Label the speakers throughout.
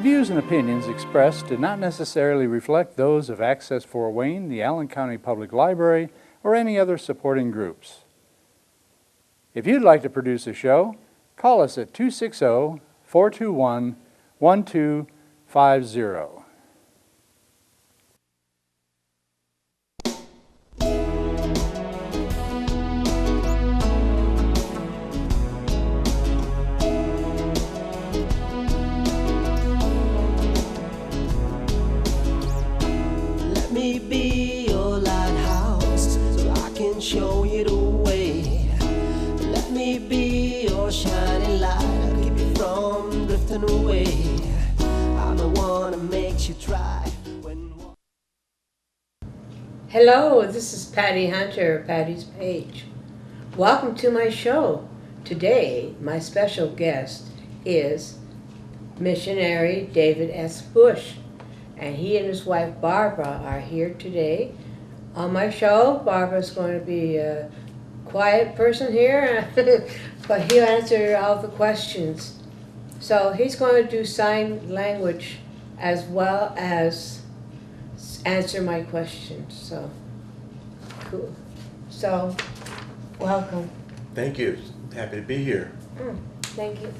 Speaker 1: views and opinions expressed do not necessarily reflect those of Access Fort Wayne, the Allen County Public Library, or any other supporting groups. If you'd like to produce a show, call us at 260-421-1250.
Speaker 2: Let me be your lighthouse so I can show you the way. Let me be your shining light, I'll keep you from drifting away. I'm the one that makes you try when...
Speaker 3: Hello, this is Patty Hunter, Patty's Page. Welcome to my show. Today, my special guest is Missionary David S. Bush, and he and his wife Barbara are here today on my show. Barbara's going to be a quiet person here, but he'll answer all the questions. So he's going to do sign language as well as answer my questions. So, cool. So, welcome.
Speaker 4: Thank you. Happy to be here.
Speaker 3: Thank you.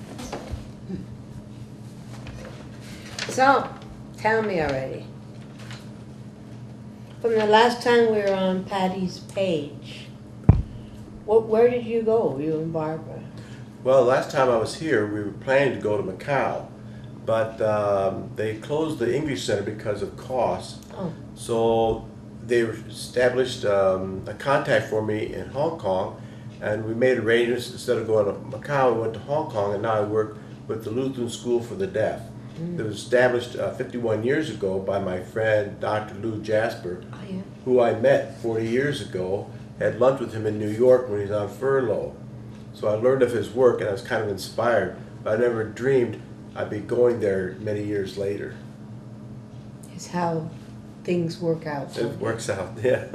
Speaker 3: So, tell me already. From the last time we were on Patty's Page, where did you go, you and Barbara?
Speaker 4: Well, last time I was here, we were planning to go to Macau, but they closed the English Center because of costs.
Speaker 3: Oh.
Speaker 4: So they established a contact for me in Hong Kong, and we made arrangements. Instead of going to Macau, we went to Hong Kong, and now I work with the Lutheran School for the Deaf. It was established 51 years ago by my friend Dr. Lou Jasper,
Speaker 3: Oh, yeah.
Speaker 4: who I met 40 years ago, had lunch with him in New York when he was on furlough. So I learned of his work and I was kind of inspired, but I never dreamed I'd be going there many years later.
Speaker 3: It's how things work out.
Speaker 4: It works out, yeah.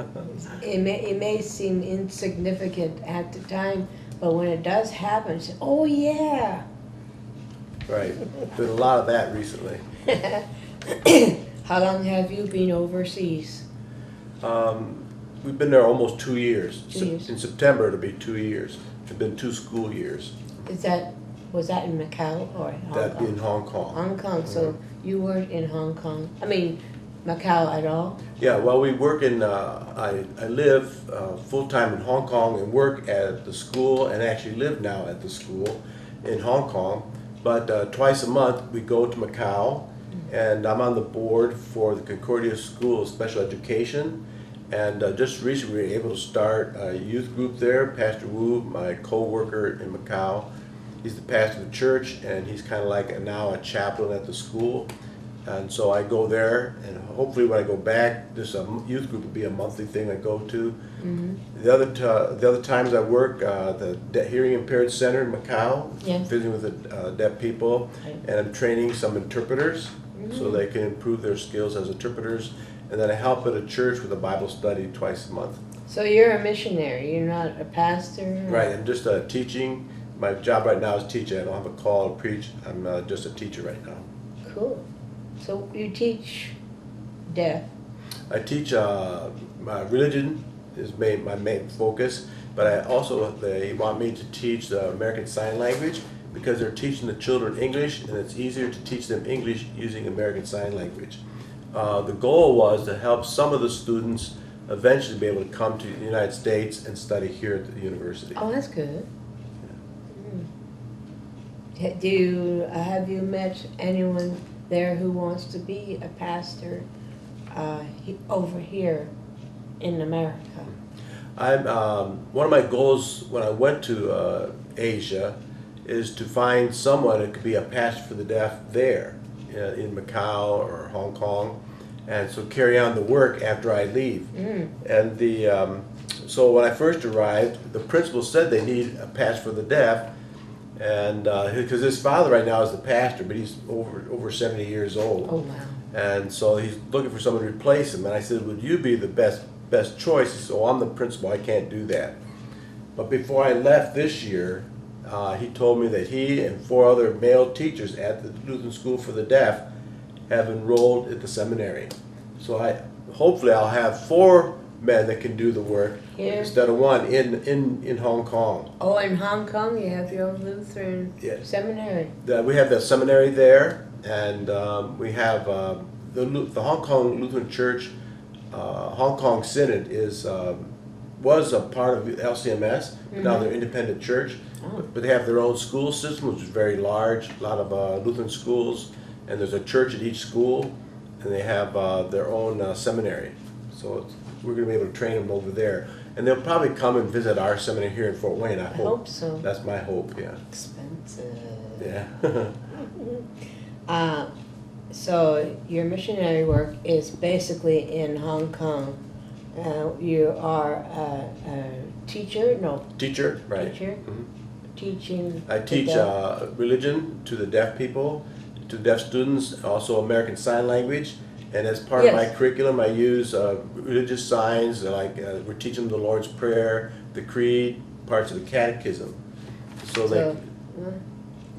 Speaker 3: It may seem insignificant at the time, but when it does happen, it's, oh yeah.
Speaker 4: Right. Been a lot of that recently.
Speaker 3: How long have you been overseas?
Speaker 4: We've been there almost 2 years.
Speaker 3: 2 years.
Speaker 4: In September it'll be 2 years. It's been 2 school years.
Speaker 3: Was that in Macau or in Hong
Speaker 4: That'd
Speaker 3: Kong?
Speaker 4: be in Hong Kong.
Speaker 3: Hong Kong, so you weren't in Hong Kong, I mean Macau at all?
Speaker 4: Yeah, well, we work in, I live full-time in Hong Kong and work at the school and actually live now at the school in Hong Kong. But twice a month we go to Macau, and I'm on the board for the Concordia School of Special Education. And just recently we were able to start a youth group there. Pastor Wu, my co-worker in Macau, he's the pastor of the church, and he's kind of like now a chaplain at the school. And so I go there, and hopefully when I go back, this youth group will be a monthly thing I go to. The other times I work the Hearing Impaired Center in Macau,
Speaker 3: Yes.
Speaker 4: visiting with the deaf people, and I'm training some interpreters so they can improve their skills as interpreters. And then I help at a church with a Bible study twice a month.
Speaker 3: So you're a missionary, you're not a pastor?
Speaker 4: Right, I'm just teaching. My job right now is teaching. I don't have a call to preach. I'm just a teacher right now.
Speaker 3: Cool. So you teach deaf?
Speaker 4: I teach my religion is my main focus, but I also, they want me to teach the American Sign Language because they're teaching the children English, and it's easier to teach them English using American Sign Language. The goal was to help some of the students eventually be able to come to the United States and study here at the university.
Speaker 3: Oh, that's good. Have you met anyone there who wants to be a pastor over here in America?
Speaker 4: One of my goals when I went to Asia is to find someone that could be a pastor for the deaf there in Macau or Hong Kong, and so carry on the work after I leave. And so when I first arrived, the principal said they need a pastor for the deaf, and because his father right now is the pastor, but he's over 70 years old.
Speaker 3: Oh wow!
Speaker 4: And so he's looking for someone to replace him. And I said, "Would you be the best choice?" He said, "Oh, I'm the principal. I can't do that." But before I left this year, he told me that he and 4 other male teachers at the Lutheran School for the Deaf have enrolled at the seminary. So hopefully I'll have 4 men that can do the work
Speaker 3: Here?
Speaker 4: instead of 1 in Hong Kong.
Speaker 3: Oh, in Hong Kong you have your own Lutheran
Speaker 4: Yes.
Speaker 3: seminary.
Speaker 4: We have the seminary there, and we have the Hong Kong Lutheran Church. Hong Kong Synod was a part of LCMS, but now they're an independent church.
Speaker 3: Oh.
Speaker 4: But they have their own school system, which is very large. A lot of Lutheran schools, and there's a church at each school, and they have their own seminary. So we're going to be able to train them over there, and they'll probably come and visit our seminary here in Fort Wayne. I
Speaker 3: hope so.
Speaker 4: That's my hope. Yeah.
Speaker 3: Expensive.
Speaker 4: Yeah.
Speaker 3: So your missionary work is basically in Hong Kong. You are a teacher? No,
Speaker 4: Teacher, right?
Speaker 3: teacher?
Speaker 4: Mhm.
Speaker 3: Teaching.
Speaker 4: I
Speaker 3: the
Speaker 4: teach
Speaker 3: deaf?
Speaker 4: religion to the deaf people, to deaf students, also American Sign Language. And as part of my
Speaker 3: Yes.
Speaker 4: curriculum, I use religious signs, like we're teaching them the Lord's Prayer, the Creed, parts of the Catechism. So they,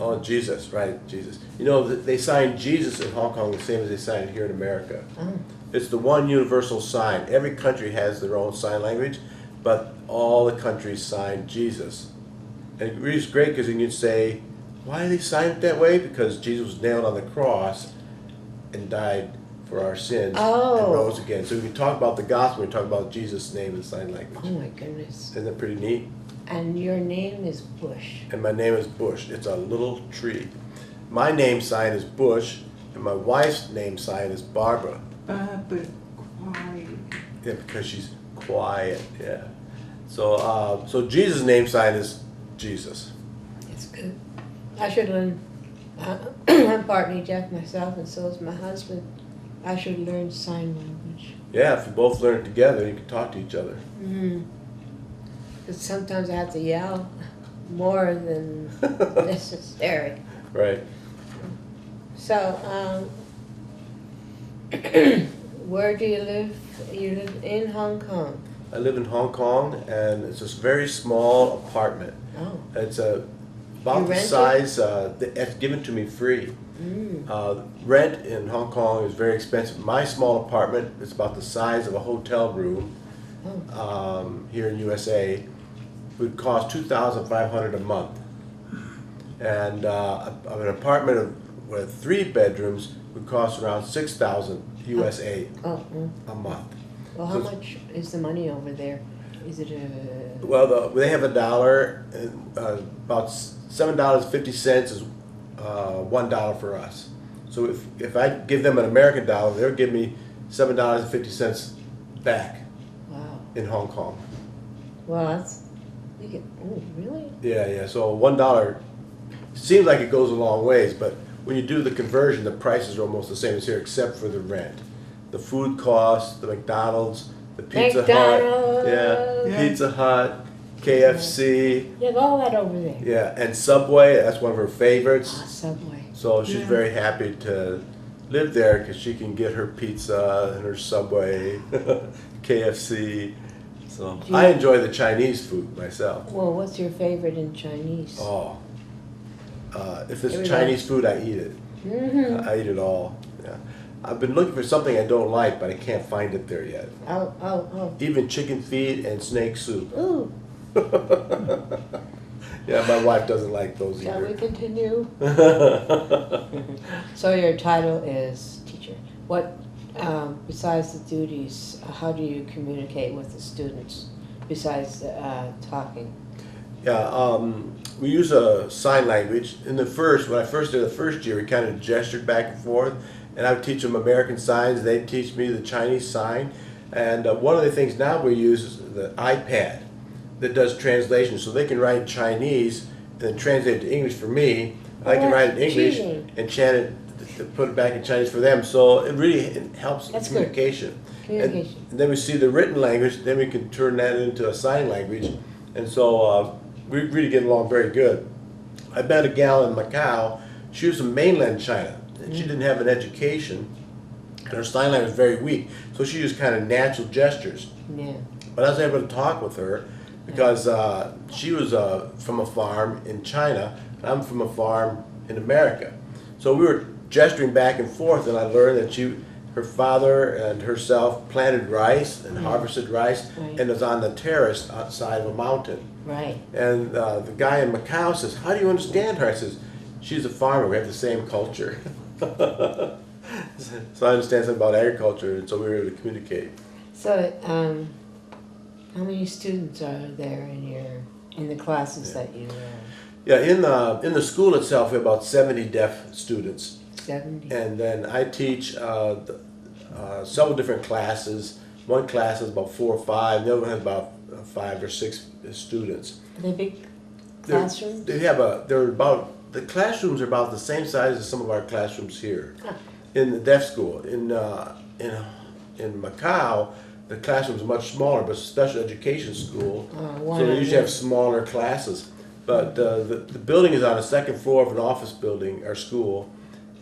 Speaker 4: oh, Jesus, right, Jesus. You know, they sign Jesus in Hong Kong the same as they sign it here in America.
Speaker 3: Oh.
Speaker 4: It's the one universal sign. Every country has their own sign language, but all the countries sign Jesus. And it really is great because you can say, why do they sign it that way? Because Jesus was nailed on the cross and died for our sins
Speaker 3: Oh.
Speaker 4: and rose again. So we talk about the gospel, we talk about Jesus' name in sign language.
Speaker 3: Oh my goodness.
Speaker 4: Isn't that pretty neat?
Speaker 3: And your name is Bush.
Speaker 4: And my name is Bush. It's a little tree. My name sign is Bush, and my wife's name sign is Barbara.
Speaker 5: But quiet.
Speaker 4: Yeah, because she's quiet. Yeah. So Jesus' name sign is Jesus.
Speaker 3: It's good. I should learn. I'm partly deaf myself, and so is my husband. I should learn sign language.
Speaker 4: Yeah, if you both learn it together, you can talk to each other.
Speaker 3: Because sometimes I have to yell more than necessary.
Speaker 4: Right.
Speaker 3: So, where do you live? You live in Hong Kong.
Speaker 4: I live in Hong Kong, and it's this very small apartment.
Speaker 3: Oh.
Speaker 4: It's
Speaker 3: You
Speaker 4: about the
Speaker 3: rent it?
Speaker 4: size it's given to me free. Rent in Hong Kong is very expensive. My small apartment is about the size of a hotel room here in USA. Would cost $2,500 a month, and an apartment with 3 bedrooms would cost around $6,000 USA a month.
Speaker 3: Well, how much is the money over there? Is it a...
Speaker 4: Well, they have $1, and about $7.50 is $1 for us. So if I give them an American dollar, they'll give me $7.50 back
Speaker 3: Wow.
Speaker 4: in Hong Kong.
Speaker 3: Well, that's... You get... Oh, really?
Speaker 4: Yeah. So $1 seems like it goes a long ways, but when you do the conversion, the prices are almost the same as here, except for the rent. The food costs, the McDonald's, the Pizza
Speaker 3: McDonald's.
Speaker 4: Hut,
Speaker 5: Yeah.
Speaker 4: Pizza Hut, KFC,
Speaker 3: You have all that over there.
Speaker 4: yeah, and Subway. That's one of her favorites.
Speaker 3: Subway.
Speaker 4: So she's
Speaker 5: Yeah.
Speaker 4: very happy to live there because she can get her pizza and her Subway, KFC. So
Speaker 3: Do you-
Speaker 4: I enjoy the Chinese food myself.
Speaker 3: Well, what's your favorite in Chinese?
Speaker 4: Oh, if it's
Speaker 3: Everything.
Speaker 4: Chinese food, I eat it. I eat it all. Yeah, I've been looking for something I don't like, but I can't find it there yet.
Speaker 3: Oh.
Speaker 4: Even chicken feet and snake soup.
Speaker 3: Ooh,
Speaker 4: Yeah, my wife doesn't like those
Speaker 3: shall we
Speaker 4: either.
Speaker 3: continue? So your title is teacher. What, besides the duties, how do you communicate with the students besides talking?
Speaker 4: Yeah, we use a sign language. When I first did the first year, we kind of gestured back and forth, and I would teach them American signs. They'd teach me the Chinese sign. And one of the things now we use is the iPad that does translation, so they can write Chinese and then translate it to English for me. I can write it in English
Speaker 3: cheating.
Speaker 4: and chant it to put it back in Chinese for them. So it helps
Speaker 3: That's good.
Speaker 4: communication.
Speaker 3: Communication.
Speaker 4: And then we see the written language, then we can turn that into a sign language. And so we really get along very good. I met a gal in Macau. She was from mainland China, and she didn't have an education, and her sign language was very weak. So she used kind of natural gestures.
Speaker 3: Yeah.
Speaker 4: But I was able to talk with her because she was from a farm in China, and I'm from a farm in America. So we were gesturing back and forth, and I learned that her father and herself planted rice and harvested rice,
Speaker 3: Right.
Speaker 4: and was on the terrace outside of a mountain.
Speaker 3: Right.
Speaker 4: And the guy in Macau says, "How do you understand her?" I says, "She's a farmer. We have the same culture." So I understand something about agriculture, and so we were able to communicate.
Speaker 3: So, how many students are there in the classes that you
Speaker 4: Yeah, in the school itself, we have about 70 deaf students.
Speaker 3: 70?
Speaker 4: And then I teach several different classes. One class has about 4 or 5. The other one has about 5 or 6 students.
Speaker 3: Are they big
Speaker 4: They're-
Speaker 3: classrooms?
Speaker 4: The classrooms are about the same size as some of our classrooms here
Speaker 3: Huh.
Speaker 4: in the deaf school. In Macau, the classrooms are much smaller, but it's a special education school, so they usually have smaller classes. But the building is on the second floor of an office building, our school,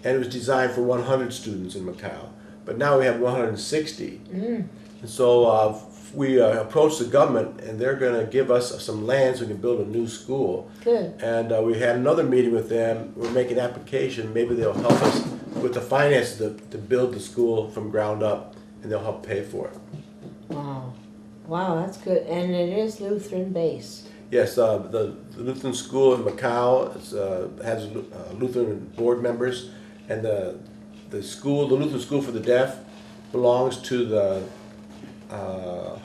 Speaker 4: and it was designed for 100 students in Macau. But now we have 160. And so we approached the government, and they're going to give us some land so we can build a new school.
Speaker 3: Good.
Speaker 4: And we had another meeting with them. We're making an application. Maybe they'll help us with the finances to build the school from ground up, and they'll help pay for it.
Speaker 3: Wow. Wow, that's good. And it is Lutheran based.
Speaker 4: Yes, the Lutheran school in Macau has Lutheran board members, and the Lutheran school for the deaf belongs to the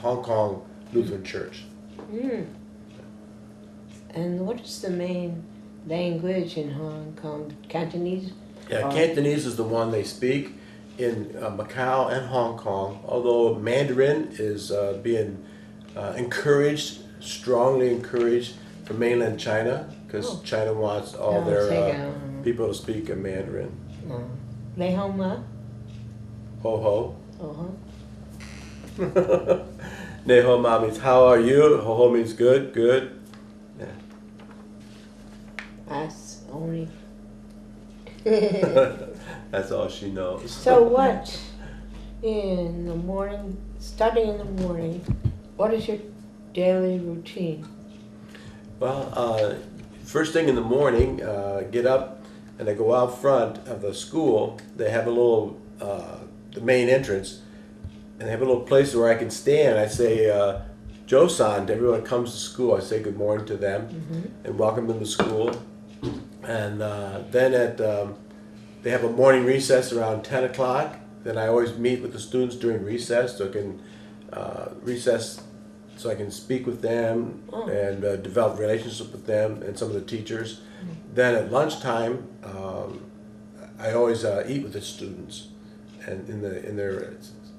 Speaker 4: Hong Kong Lutheran Church.
Speaker 3: And what is the main language in Hong Kong? Cantonese?
Speaker 4: Yeah, Cantonese is the one they speak in Macau and Hong Kong, although Mandarin is being encouraged, strongly encouraged for mainland China, because China wants all their people to speak Mandarin.
Speaker 3: Lei Hong Ma?
Speaker 4: Ho ho.
Speaker 3: Uh-huh.
Speaker 4: Ne ho ma means how are you? Ho ho means good, good. Yeah.
Speaker 3: That's only...
Speaker 4: That's all she knows.
Speaker 3: So what, in the morning, starting in the morning, what is your daily routine?
Speaker 4: Well, first thing in the morning, get up and I go out front of the school. They have a little, the main entrance, and they have a little place where I can stand. I say, Joe-san, to everyone that comes to school. I say good morning to them and welcome them to school. And then they have a morning recess around 10 o'clock. Then I always meet with the students during recess, so I can recess, so I can speak with them and develop relationships with them and some of the teachers. Then at lunchtime, I always eat with the students, and in their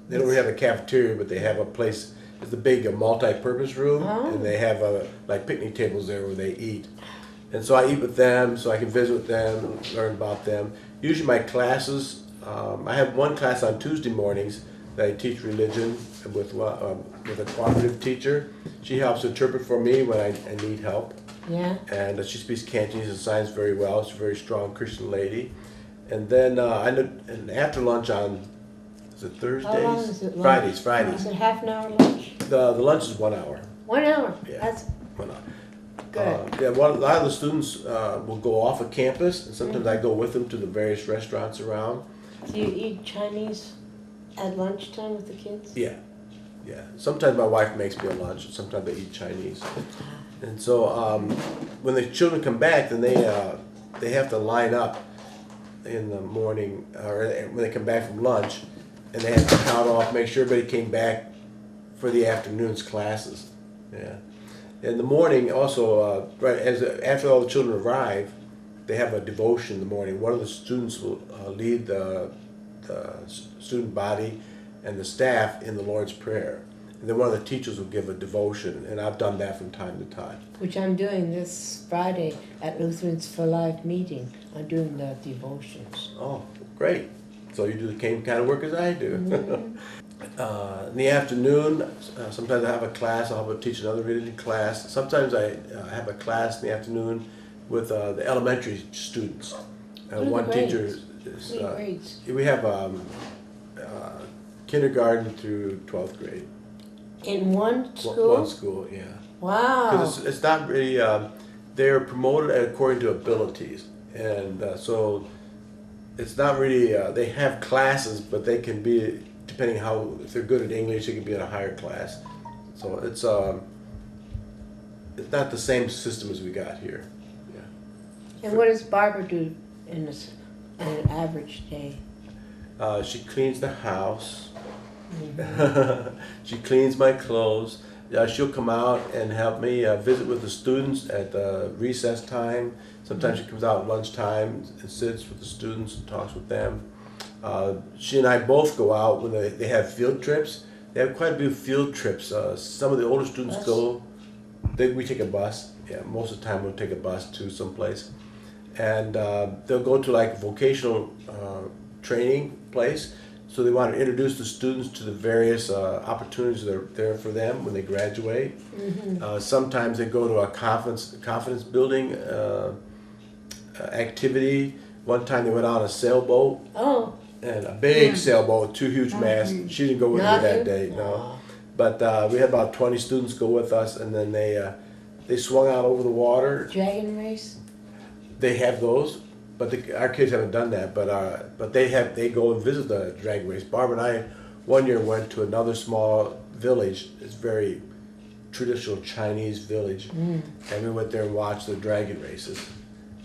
Speaker 4: they don't really have a cafeteria, but they have a place. It's a big multi-purpose room, and they have like picnic tables there where they eat. And so I eat with them, so I can visit with them, learn about them. Usually my classes, I have one class on Tuesday mornings that I teach religion with a cooperative teacher. She helps interpret for me when I need help.
Speaker 3: Yeah.
Speaker 4: And she speaks Cantonese and signs very well. She's a very strong Christian lady. And then and after lunch on, is it Thursdays?
Speaker 3: How long is it lunch?
Speaker 4: Fridays.
Speaker 3: Is it half an hour lunch?
Speaker 4: The lunch is 1 hour.
Speaker 3: 1 hour?
Speaker 4: Yeah.
Speaker 3: That's
Speaker 4: 1 hour.
Speaker 3: good.
Speaker 4: Yeah, a lot of the students will go off of campus, and sometimes I go with them to the various restaurants around.
Speaker 3: Do you eat Chinese at lunchtime with the kids?
Speaker 4: Yeah, yeah. Sometimes my wife makes me a lunch, and sometimes they eat Chinese. And so when the children come back, then they have to line up in the morning, or when they come back from lunch, and they have to count off, make sure everybody came back for the afternoon's classes. Yeah. In the morning, also, after all the children arrive, they have a devotion in the morning. One of the students will lead the student body and the staff in the Lord's Prayer. And then one of the teachers will give a devotion, and I've done that from time to time.
Speaker 3: Which I'm doing this Friday at Lutherans for Life meeting. I'm doing the devotions.
Speaker 4: Oh, great. So you do the same kind of work as I do. In the afternoon, sometimes I have a class. I'll teach another religion class. Sometimes I have a class in the afternoon with the elementary students. One teacher is,
Speaker 3: grades?
Speaker 4: we have kindergarten through 12th grade.
Speaker 3: In one school?
Speaker 4: One school, yeah.
Speaker 3: Wow.
Speaker 4: Because it's not really, they're promoted according to abilities. And so it's not really, they have classes, but they can be, depending how, if they're good at English, they can be in a higher class. So it's not the same system as we got here.
Speaker 3: And what does Barbara do in an average day?
Speaker 4: She cleans the house. She cleans my clothes. She'll come out and help me visit with the students at recess time. Sometimes she comes out at lunchtime and sits with the students and talks with them. She and I both go out when they have field trips. They have quite a few field trips. Some of the older students
Speaker 3: Bus?
Speaker 4: go. We take a bus. Yeah, most of the time we'll take a bus to someplace. And they'll go to like a vocational training place. So they want to introduce the students to the various opportunities that are there for them when they graduate. Sometimes they go to a confidence building activity. One time they went on a sailboat,
Speaker 3: Oh,
Speaker 4: and a big sailboat with two huge masts. She didn't go with me
Speaker 3: Not
Speaker 4: that
Speaker 3: you?
Speaker 4: day, no. But we had about 20 students go with us, and then they swung out over the water.
Speaker 3: dragon race?
Speaker 4: They have those, but our kids haven't done that. But they go and visit the drag race. Barbara and I, one year went to another small village. It's very traditional Chinese village, and we went there and watched the dragon races.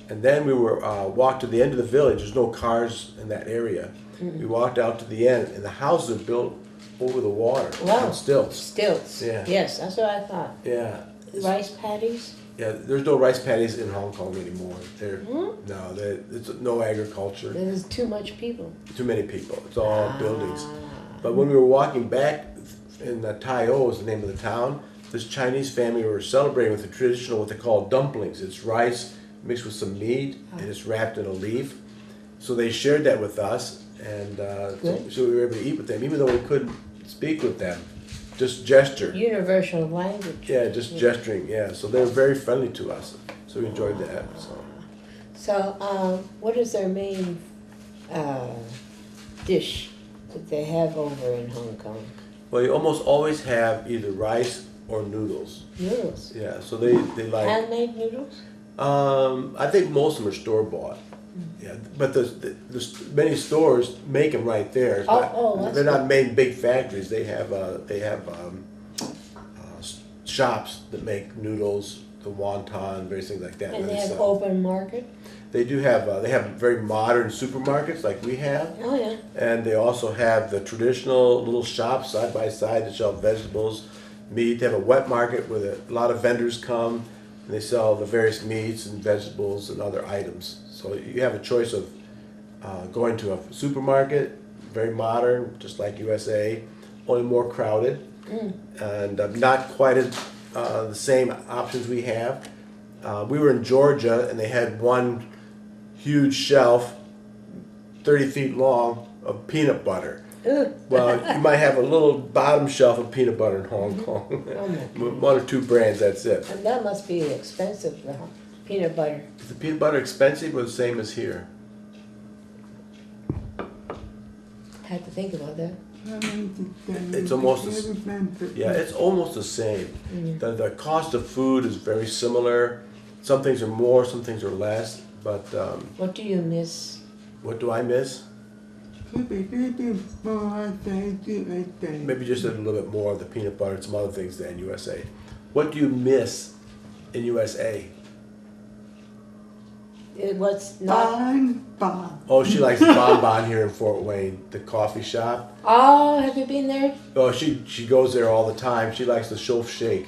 Speaker 4: And then we were walked to the end of the village. There's no cars in that area. We walked out to the end, and the houses are built over the water
Speaker 3: Wow.
Speaker 4: on stilts.
Speaker 3: Stilts.
Speaker 4: Yeah.
Speaker 3: Yes, that's what I thought.
Speaker 4: Yeah.
Speaker 3: Rice paddies?
Speaker 4: Yeah, there's no rice paddies in Hong Kong anymore. It's no agriculture.
Speaker 3: There's too much people.
Speaker 4: Too many people. It's all buildings. But when we were walking back in Tai O is the name of the town, this Chinese family were celebrating with the traditional what they call dumplings. It's rice mixed with some meat and it's wrapped in a leaf. So they shared that with us, and so we were able to eat with them, even though we couldn't speak with them. Just gesture.
Speaker 3: Universal language.
Speaker 4: Yeah, just gesturing. Yeah, so they were very friendly to us. So we enjoyed that.
Speaker 3: So, what is their main dish that they have over in Hong Kong?
Speaker 4: Well, you almost always have either rice or noodles.
Speaker 3: Noodles.
Speaker 4: Yeah, so they like.
Speaker 3: Handmade noodles?
Speaker 4: I think most of them are store bought. Yeah, but there's many stores make them right there. It's
Speaker 3: That's
Speaker 4: they're not
Speaker 3: good.
Speaker 4: made in big factories. They have shops that make noodles, the wonton, various things like that.
Speaker 3: And
Speaker 4: where
Speaker 3: they have
Speaker 4: sell.
Speaker 3: open market?
Speaker 4: They do have. They have very modern supermarkets like we have.
Speaker 3: Oh, yeah.
Speaker 4: And they also have the traditional little shops side by side that sell vegetables, meat. They have a wet market where a lot of vendors come and they sell the various meats and vegetables and other items. So you have a choice of going to a supermarket, very modern, just like USA, only more crowded, and not quite as the same options we have. We were in Georgia and they had one huge shelf, 30 feet long, of peanut butter.
Speaker 3: Ugh.
Speaker 4: Well, you might have a little bottom shelf of peanut butter in Hong Kong.
Speaker 3: Oh, my
Speaker 4: One or two brands, that's it.
Speaker 3: And that must be expensive, the peanut butter.
Speaker 4: Is the peanut butter expensive or the same as here?
Speaker 3: Had to think about that.
Speaker 4: It's almost Yeah, it's almost the same. The cost of food is very similar. Some things are more, some things are less. But
Speaker 3: What do you miss?
Speaker 4: what do I miss? Maybe just a little bit more of the peanut butter and some other things than USA. What do you miss in USA?
Speaker 3: What's not?
Speaker 4: Oh, she likes the bonbon here in Fort Wayne, the coffee shop.
Speaker 3: Oh, have you been there?
Speaker 4: Oh, she goes there all the time. She likes the Shof Shake.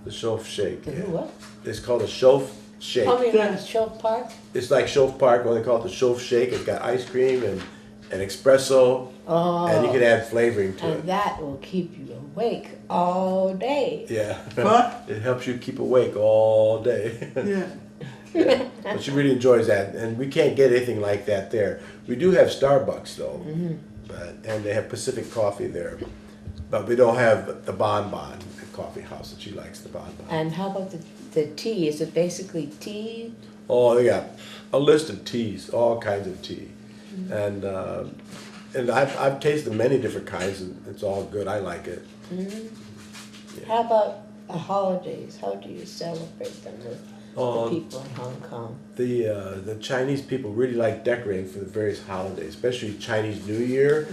Speaker 4: The Shof Shake.
Speaker 3: The
Speaker 4: Yeah.
Speaker 3: who, what?
Speaker 4: It's called a Shof Shake.
Speaker 3: Oh, you mean Show Park?
Speaker 4: It's like Shof Park, well, they call it the Shof Shake. It's got ice cream and espresso,
Speaker 3: Oh.
Speaker 4: and you can add flavoring to
Speaker 3: And
Speaker 4: it.
Speaker 3: that will keep you awake all day.
Speaker 4: Yeah.
Speaker 5: What?
Speaker 4: It helps you keep awake all day.
Speaker 5: Yeah.
Speaker 4: But she really enjoys that, and we can't get anything like that there. We do have Starbucks though, and they have Pacific Coffee there, but we don't have the Bonbon Coffee House that she likes. The Bonbon.
Speaker 3: And how about the tea? Is it basically tea?
Speaker 4: Oh, they got a list of teas, all kinds of tea, and I've tasted many different kinds, and it's all good. I like it.
Speaker 3: How about holidays? How do you celebrate them? the people in Hong Kong?
Speaker 4: The Chinese people really like decorating for the various holidays, especially Chinese New Year.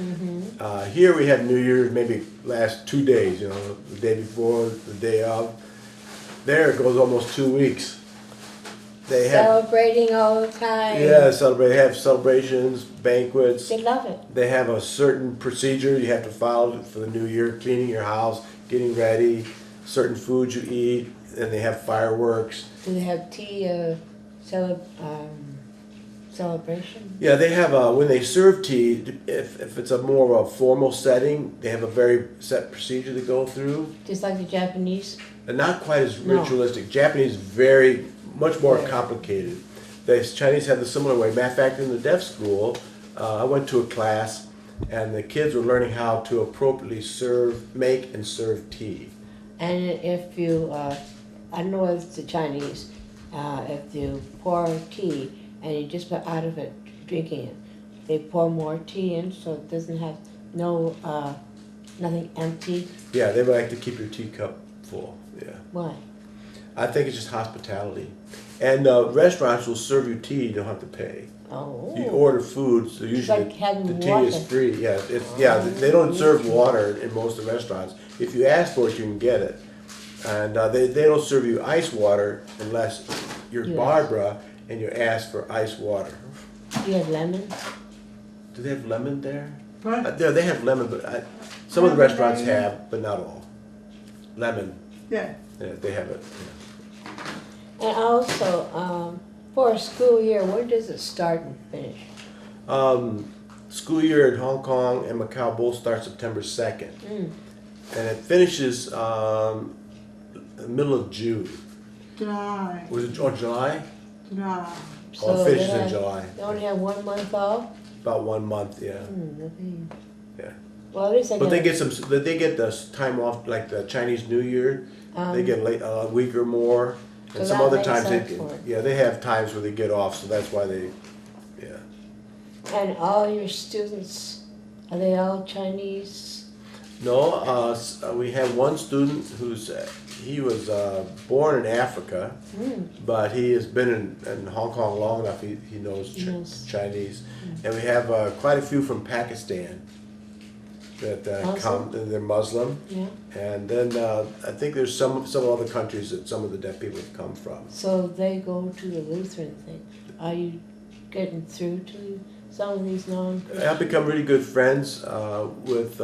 Speaker 4: Here we have New Year's maybe last 2 days, you know, the day before, the day of. There it goes almost 2 weeks. They have,
Speaker 3: Celebrating all the time.
Speaker 4: yeah, they have celebrations, banquets.
Speaker 3: They love it.
Speaker 4: They have a certain procedure you have to follow for the New Year, cleaning your house, getting ready, certain foods you eat, and they have fireworks.
Speaker 3: Do they have tea celebration?
Speaker 4: Yeah, they have when they serve tea. If it's a more of a formal setting, they have a very set procedure to go through.
Speaker 3: Just like the Japanese?
Speaker 4: And not quite as
Speaker 3: No.
Speaker 4: ritualistic. Japanese much more complicated. The Chinese have the similar way. Matter of fact, in the deaf school, I went to a class, and the kids were learning how to appropriately make and serve tea.
Speaker 3: And if you, I know it's the Chinese, if you pour tea and you just put out of it, drinking it, they pour more tea in so it doesn't have nothing empty.
Speaker 4: Yeah, they like to keep your teacup full. Yeah.
Speaker 3: Why?
Speaker 4: I think it's just hospitality. And restaurants will serve you tea, you don't have to pay.
Speaker 3: Oh.
Speaker 4: You order food, so usually
Speaker 3: like having
Speaker 4: the tea is
Speaker 3: water.
Speaker 4: free. Yeah, they don't serve water in most of the restaurants. If you ask for it, you can get it. And they don't serve you ice water unless you're
Speaker 3: Yes.
Speaker 4: Barbara and you ask for ice water.
Speaker 3: Do you have lemon?
Speaker 4: Do they have lemon there?
Speaker 5: What?
Speaker 4: They have lemon, but some of the restaurants have, but not all. Lemon,
Speaker 5: Yeah.
Speaker 4: yeah, they have it.
Speaker 3: And also, for a school year, when does it start and finish?
Speaker 4: School year in Hong Kong and Macau both start September 2nd. And it finishes the middle of June.
Speaker 5: July.
Speaker 4: Was it July?
Speaker 5: July.
Speaker 4: Oh, it finishes
Speaker 3: they
Speaker 4: in
Speaker 3: have-
Speaker 4: July.
Speaker 3: They only have 1 month off?
Speaker 4: About 1 month, yeah.
Speaker 3: Okay.
Speaker 4: Yeah.
Speaker 3: Well, at least
Speaker 4: But they get the time off, like the Chinese New Year. They get a week or more. And
Speaker 3: So
Speaker 4: some
Speaker 3: that
Speaker 4: other
Speaker 3: makes
Speaker 4: times
Speaker 3: sense for it.
Speaker 4: they have times where they get off, so that's why they, yeah.
Speaker 3: And all your students, are they all Chinese?
Speaker 4: No, we have one student he was born in Africa, but he has been in Hong Kong long enough, he knows
Speaker 3: Yes.
Speaker 4: Chinese. And we have quite a few from Pakistan that come, and they're Muslim.
Speaker 3: Yeah.
Speaker 4: And then I think there's some other countries that some of the deaf people have come from.
Speaker 3: So they go to the Lutheran thing. Are you getting through to some of these non-Christians?
Speaker 4: I've become really good friends with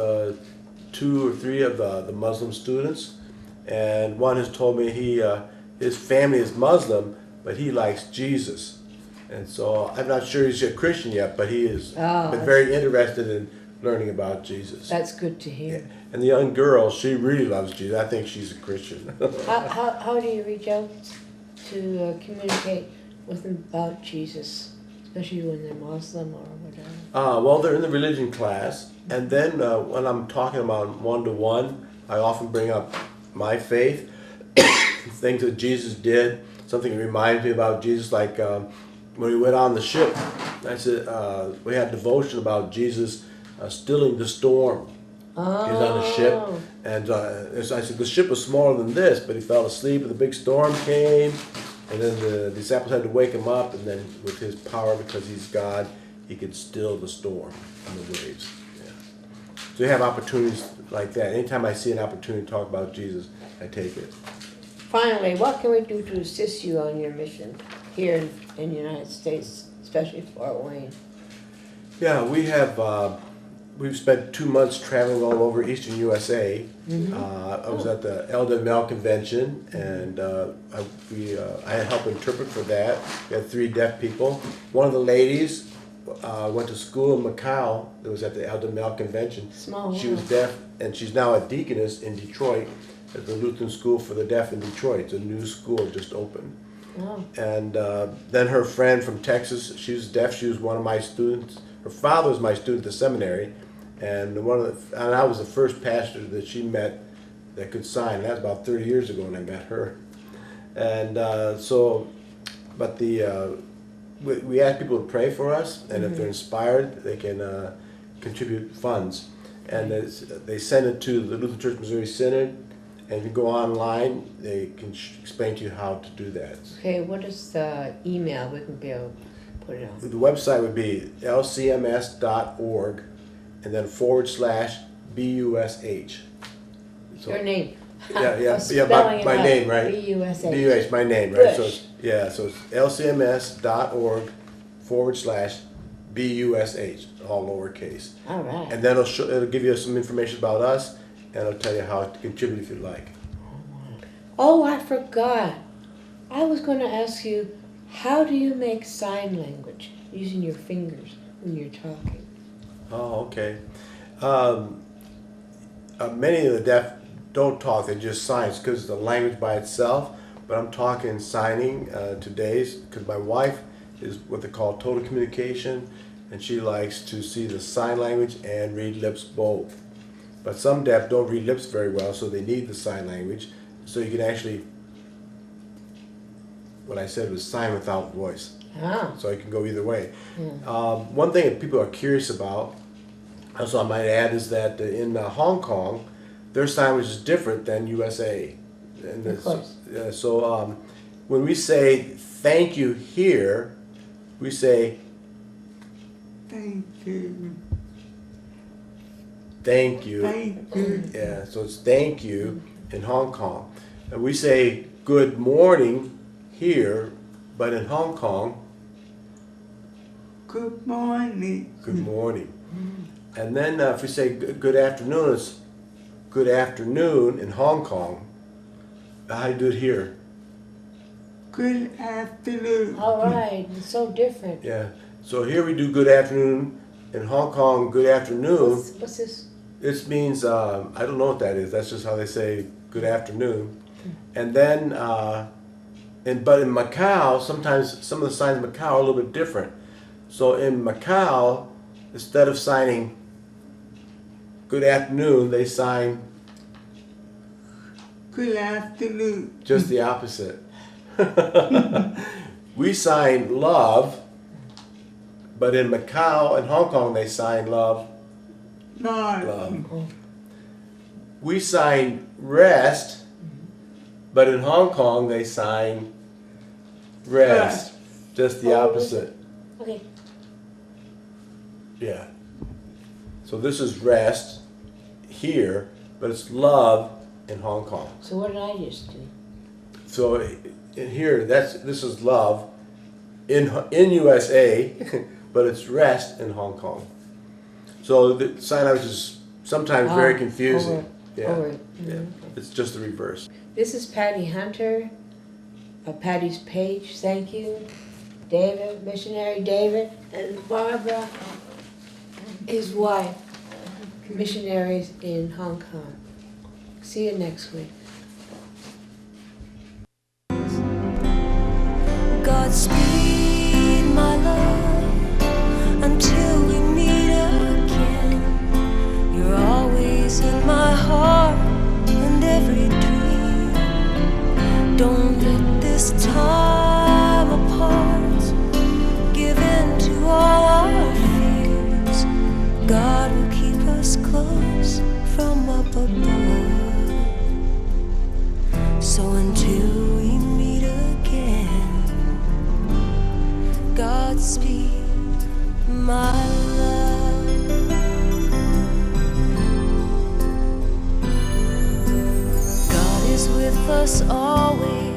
Speaker 4: 2 or 3 of the Muslim students, and one has told me his family is Muslim, but he likes Jesus, and so I'm not sure he's a Christian yet, but he has been very interested in learning about Jesus.
Speaker 3: That's good to hear.
Speaker 4: And the young girl, she really loves Jesus. I think she's a Christian.
Speaker 3: How do you reach out to communicate with them about Jesus, especially when they're Muslim or whatever?
Speaker 4: Well, they're in the religion class, and then when I'm talking about one-to-one, I often bring up my faith, things that Jesus did, something that reminds me about Jesus, like when we went on the ship, I said, we had devotion about Jesus stilling the storm. He was on the ship, and I said, the ship was smaller than this, but he fell asleep, and the big storm came, and then the disciples had to wake him up, and then with his power, because he's God, he could still the storm and the waves. Yeah. So you have opportunities like that. Anytime I see an opportunity to talk about Jesus, I take it.
Speaker 3: Finally, what can we do to assist you on your mission here in the United States, especially Fort Wayne?
Speaker 4: Yeah, we've spent 2 months traveling all over Eastern USA. I was at the Elder Mel Convention, and I had helped interpret for that. We had 3 deaf people. One of the ladies went to school in Macau. That was at the Elder Mel Convention.
Speaker 3: Small
Speaker 4: She was
Speaker 3: world.
Speaker 4: deaf, and she's now a deaconess in Detroit at the Lutheran School for the Deaf in Detroit. It's a new school just opened.
Speaker 3: Oh.
Speaker 4: And then her friend from Texas, she was deaf. She was one of my students. Her father was my student at the seminary, and I was the first pastor that she met that could sign. That was about 30 years ago when I met her. And we ask people to pray for us, and if they're inspired, they can contribute funds. And they send it to the Lutheran Church Missouri Synod, And if you go online, they can explain to you how to do that.
Speaker 3: Okay, what is the email we can be able to put it on?
Speaker 4: The website would be lcms.org and then /BUSH. So,
Speaker 3: Your name.
Speaker 4: yeah,
Speaker 3: Spelling it
Speaker 4: my
Speaker 3: out.
Speaker 4: name, right?
Speaker 3: B-U-S-H.
Speaker 4: BUH, my name, right? So
Speaker 3: Bush.
Speaker 4: so it's lcms.org /BUSH, all lowercase.
Speaker 3: All right.
Speaker 4: And then it'll give you some information about us, and it'll tell you how to contribute if you'd like.
Speaker 3: Oh, I forgot. I was going to ask you, how do you make sign language using your fingers when you're talking?
Speaker 4: Oh, okay. Many of the deaf don't talk, they just sign because the language by itself, but I'm talking signing today because my wife is what they call total communication, and she likes to see the sign language and read lips both. But some deaf don't read lips very well, so they need the sign language, so you can actually, what I said was sign without voice.
Speaker 3: Ah.
Speaker 4: So it can go either way. One thing that people are curious about, also I might add, is that in Hong Kong, their sign language is different than USA. And
Speaker 3: Of course.
Speaker 4: so when we say thank you here, we say
Speaker 5: Thank you.
Speaker 4: thank you.
Speaker 5: Thank you.
Speaker 4: Yeah, so it's thank you in Hong Kong. And we say good morning here, but in Hong Kong,
Speaker 5: Good morning.
Speaker 4: good morning. And then if we say good afternoon, it's good afternoon in Hong Kong. How do you do it here?
Speaker 5: Good afternoon.
Speaker 3: All right. It's so different.
Speaker 4: Yeah. So here we do good afternoon. In Hong Kong, good afternoon.
Speaker 3: What's this?
Speaker 4: It means, I don't know what that is. That's just how they say good afternoon. And then, but in Macau, sometimes some of the signs in Macau are a little bit different. So in Macau, instead of signing good afternoon, they sign
Speaker 5: Good afternoon.
Speaker 4: just the opposite. We sign love, but in Macau and Hong Kong, they sign love.
Speaker 5: Love.
Speaker 4: We sign rest, but in Hong Kong they sign rest. Just the
Speaker 3: Oh,
Speaker 4: opposite.
Speaker 3: Okay.
Speaker 4: Yeah. So this is rest here, but it's love in Hong Kong.
Speaker 3: So what did I just do?
Speaker 4: So in here, this is love in USA, but it's rest in Hong Kong. So the sign language is sometimes very confusing. Yeah. Yeah. It's just the reverse.
Speaker 3: This is Patty Hunter, Patty's Page. Thank you. David, Missionary David, and Barbara, his wife, missionaries in Hong Kong. See you next week.
Speaker 6: Godspeed, my love, until we meet again. You're always in my heart and every dream. Don't let this time apart give in to all our fears. God will keep us close from up above. So until we meet again, Godspeed, my love. God is with us always.